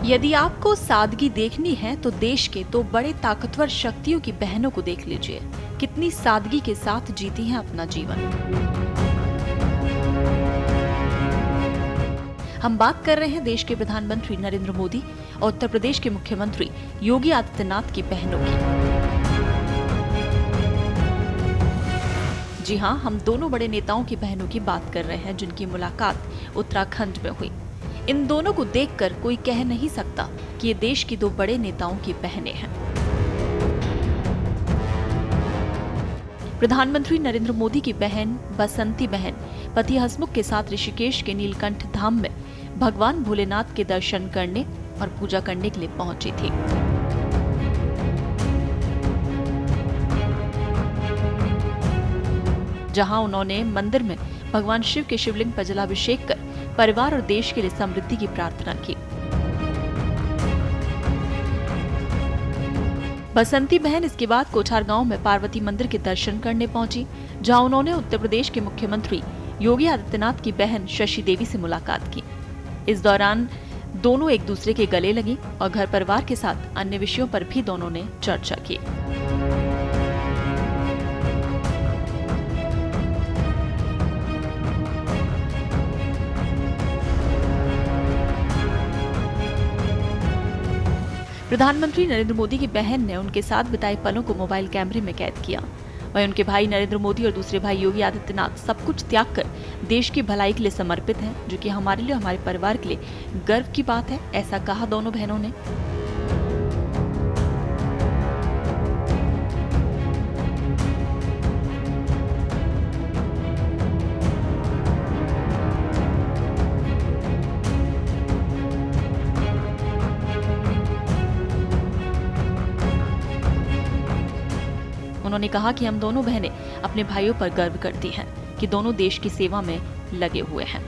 यदि आपको सादगी देखनी है तो देश के दो बड़े ताकतवर शक्तियों की बहनों को देख लीजिए, कितनी सादगी के साथ जीती हैं अपना जीवन। हम बात कर रहे हैं देश के प्रधानमंत्री नरेंद्र मोदी और उत्तर प्रदेश के मुख्यमंत्री योगी आदित्यनाथ की बहनों की। जी हां, हम दोनों बड़े नेताओं की बहनों की बात कर रहे हैं जिनकी मुलाकात उत्तराखंड में हुई। इन दोनों को देखकर कोई कह नहीं सकता कि ये देश की दो बड़े नेताओं की बहनें हैं। प्रधानमंत्री नरेंद्र मोदी की बहन बसंती बहन पति हसमुख के साथ ऋषिकेश के नीलकंठ धाम में भगवान भोलेनाथ के दर्शन करने और पूजा करने के लिए पहुंची थी। जहां उन्होंने मंदिर में भगवान शिव के शिवलिंग पर जलाभिषेक कर परिवार और देश के लिए समृद्धि की प्रार्थना की। बसंती बहन इसके बाद कोठार गांव में पार्वती मंदिर के दर्शन करने पहुंची, जहां उन्होंने उत्तर प्रदेश के मुख्यमंत्री योगी आदित्यनाथ की बहन शशि देवी से मुलाकात की। इस दौरान दोनों एक दूसरे के गले लगी और घर परिवार के साथ अन्य विषयों पर भी दोनों ने चर्चा की। प्रधानमंत्री नरेंद्र मोदी की बहन ने उनके साथ बिताए पलों को मोबाइल कैमरे में कैद किया। वहीं उनके भाई नरेंद्र मोदी और दूसरे भाई योगी आदित्यनाथ सब कुछ त्याग कर देश की भलाई के लिए समर्पित हैं, जो कि हमारे लिए, हमारे परिवार के लिए गर्व की बात है, ऐसा कहा दोनों बहनों ने। उन्होंने कहा कि हम दोनों बहनें अपने भाइयों पर गर्व करती हैं कि दोनों देश की सेवा में लगे हुए हैं।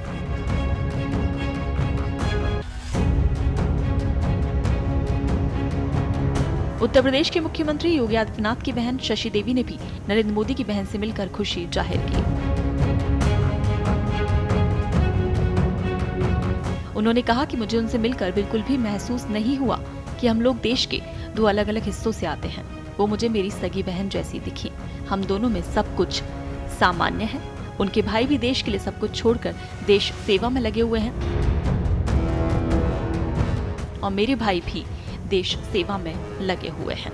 उत्तर प्रदेश के मुख्यमंत्री योगी आदित्यनाथ की बहन शशि देवी ने भी नरेंद्र मोदी की बहन से मिलकर खुशी जाहिर की। उन्होंने कहा कि मुझे उनसे मिलकर बिल्कुल भी महसूस नहीं हुआ कि हम लोग देश के दो अलग अलग हिस्सों से आते हैं। वो मुझे मेरी सगी बहन जैसी दिखी। हम दोनों में सब कुछ सामान्य है। उनके भाई भी देश के लिए सब कुछ छोड़कर देश सेवा में लगे हुए हैं और मेरे भाई भी देश सेवा में लगे हुए हैं।